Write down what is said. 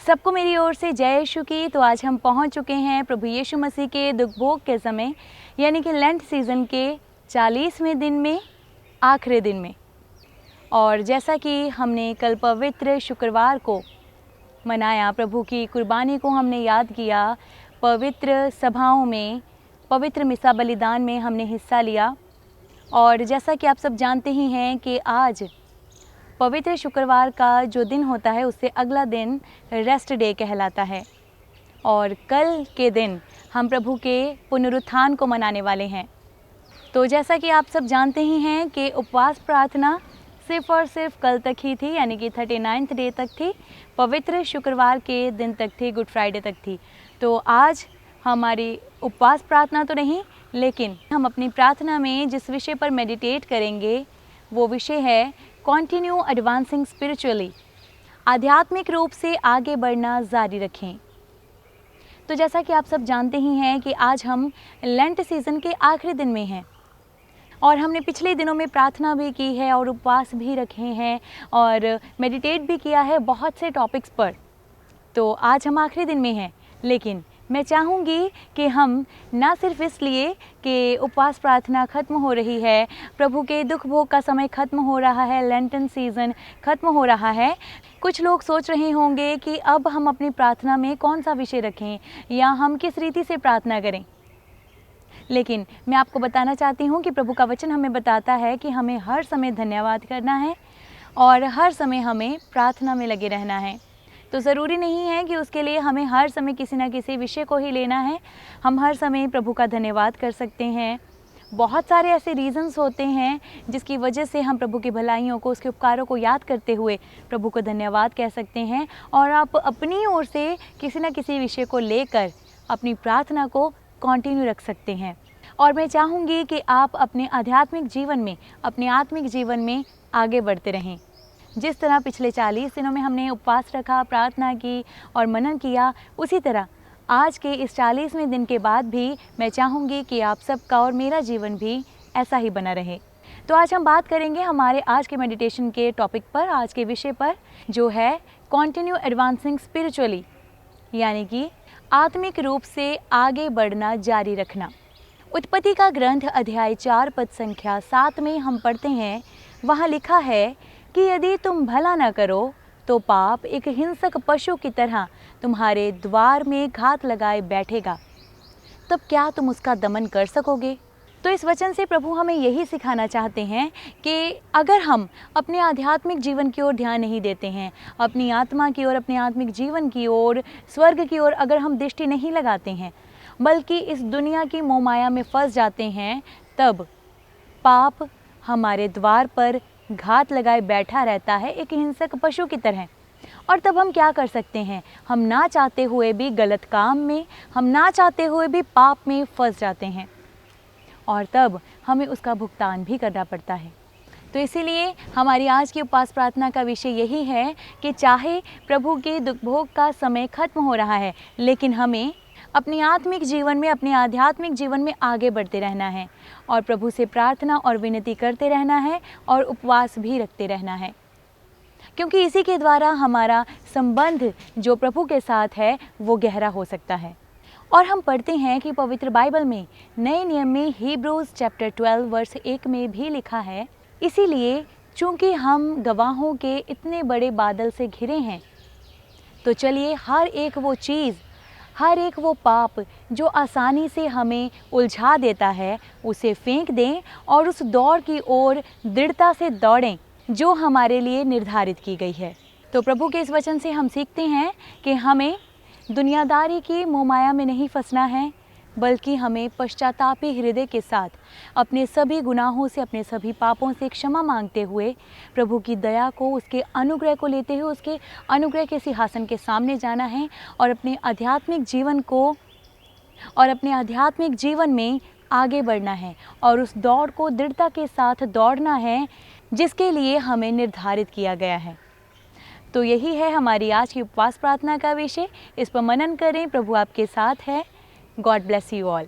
सबको मेरी ओर से जय यीशु की। तो आज हम पहुंच चुके हैं प्रभु यीशु मसीह के दुख भोग के समय, यानी कि लेंट सीज़न के 40वें दिन में, आखिरी दिन में। और जैसा कि हमने कल पवित्र शुक्रवार को मनाया, प्रभु की कुर्बानी को हमने याद किया, पवित्र सभाओं में, पवित्र मिसा बलिदान में हमने हिस्सा लिया। और जैसा कि आप सब जानते ही हैं कि आज पवित्र शुक्रवार का जो दिन होता है उससे अगला दिन रेस्ट डे कहलाता है। और कल के दिन हम प्रभु के पुनरुत्थान को मनाने वाले हैं। तो जैसा कि आप सब जानते ही हैं कि उपवास प्रार्थना सिर्फ़ और सिर्फ कल तक ही थी, यानी कि 39th डे तक थी, पवित्र शुक्रवार के दिन तक थी, गुड फ्राइडे तक थी। तो आज हमारी उपवास प्रार्थना तो नहीं, लेकिन हम अपनी प्रार्थना में जिस विषय पर मेडिटेट करेंगे वो विषय है कंटिन्यू एडवांसिंग स्पिरिचुअली, आध्यात्मिक रूप से आगे बढ़ना जारी रखें। तो जैसा कि आप सब जानते ही हैं कि आज हम लेंट सीज़न के आखिरी दिन में हैं और हमने पिछले दिनों में प्रार्थना भी की है और उपवास भी रखे हैं और मेडिटेट भी किया है बहुत से टॉपिक्स पर। तो आज हम आखिरी दिन में हैं, लेकिन मैं चाहूँगी कि हम ना सिर्फ इसलिए कि उपवास प्रार्थना ख़त्म हो रही है, प्रभु के दुख भोग का समय ख़त्म हो रहा है, लेंटन सीज़न ख़त्म हो रहा है, कुछ लोग सोच रहे होंगे कि अब हम अपनी प्रार्थना में कौन सा विषय रखें या हम किस रीति से प्रार्थना करें। लेकिन मैं आपको बताना चाहती हूँ कि प्रभु का वचन हमें बताता है कि हमें हर समय धन्यवाद करना है और हर समय हमें प्रार्थना में लगे रहना है। तो ज़रूरी नहीं है कि उसके लिए हमें हर समय किसी न किसी विषय को ही लेना है। हम हर समय प्रभु का धन्यवाद कर सकते हैं। बहुत सारे ऐसे रीज़न्स होते हैं जिसकी वजह से हम प्रभु की भलाइयों को, उसके उपकारों को याद करते हुए प्रभु को धन्यवाद कह सकते हैं। और आप अपनी ओर से किसी न किसी विषय को लेकर अपनी प्रार्थना को कंटिन्यू रख सकते हैं। और मैं चाहूँगी कि आप अपने आध्यात्मिक जीवन में, अपने आत्मिक जीवन में आगे बढ़ते रहें। जिस तरह पिछले 40 दिनों में हमने उपवास रखा, प्रार्थना की और मनन किया, उसी तरह आज के इस 40वें दिन के बाद भी मैं चाहूँगी कि आप सबका और मेरा जीवन भी ऐसा ही बना रहे। तो आज हम बात करेंगे हमारे आज के मेडिटेशन के टॉपिक पर, आज के विषय पर, जो है कंटिन्यू एडवांसिंग स्पिरिचुअली, यानी कि आत्मिक रूप से आगे बढ़ना जारी रखना। उत्पत्ति का ग्रंथ अध्याय 4 पद संख्या 7 में हम पढ़ते हैं, वहाँ लिखा है कि यदि तुम भला न करो तो पाप एक हिंसक पशु की तरह तुम्हारे द्वार में घात लगाए बैठेगा, तब क्या तुम उसका दमन कर सकोगे? तो इस वचन से प्रभु हमें यही सिखाना चाहते हैं कि अगर हम अपने आध्यात्मिक जीवन की ओर ध्यान नहीं देते हैं, अपनी आत्मा की ओर, अपने आत्मिक जीवन की ओर, स्वर्ग की ओर अगर हम दृष्टि नहीं लगाते हैं, बल्कि इस दुनिया की मोहमाया में फंस जाते हैं, तब पाप हमारे द्वार पर घात लगाए बैठा रहता है, एक हिंसक पशु की तरह। और तब हम क्या कर सकते हैं? हम ना चाहते हुए भी गलत काम में, हम ना चाहते हुए भी पाप में फंस जाते हैं और तब हमें उसका भुगतान भी करना पड़ता है। तो इसीलिए हमारी आज की उपवास प्रार्थना का विषय यही है कि चाहे प्रभु के दुख भोग का समय खत्म हो रहा है, लेकिन हमें अपने आत्मिक जीवन में, अपने आध्यात्मिक जीवन में आगे बढ़ते रहना है और प्रभु से प्रार्थना और विनती करते रहना है और उपवास भी रखते रहना है, क्योंकि इसी के द्वारा हमारा संबंध जो प्रभु के साथ है वो गहरा हो सकता है। और हम पढ़ते हैं कि पवित्र बाइबल में, नए नियम में, हीब्रूज चैप्टर 12 वर्स 1 में भी लिखा है, इसीलिए चूँकि हम गवाहों के इतने बड़े बादल से घिरे हैं, तो चलिए हर एक वो चीज़, हर एक वो पाप जो आसानी से हमें उलझा देता है, उसे फेंक दें और उस दौड़ की ओर दृढ़ता से दौड़ें जो हमारे लिए निर्धारित की गई है। तो प्रभु के इस वचन से हम सीखते हैं कि हमें दुनियादारी की मोहमाया में नहीं फंसना है, बल्कि हमें पश्चातापी हृदय के साथ अपने सभी गुनाहों से, अपने सभी पापों से क्षमा मांगते हुए प्रभु की दया को, उसके अनुग्रह को लेते हुए उसके अनुग्रह के सिंहासन के सामने जाना है और अपने आध्यात्मिक जीवन को और अपने आध्यात्मिक जीवन में आगे बढ़ना है और उस दौड़ को दृढ़ता के साथ दौड़ना है जिसके लिए हमें निर्धारित किया गया है। तो यही है हमारी आज की उपवास प्रार्थना का विषय। इस पर मनन करें। प्रभु आपके साथ है। God bless you all.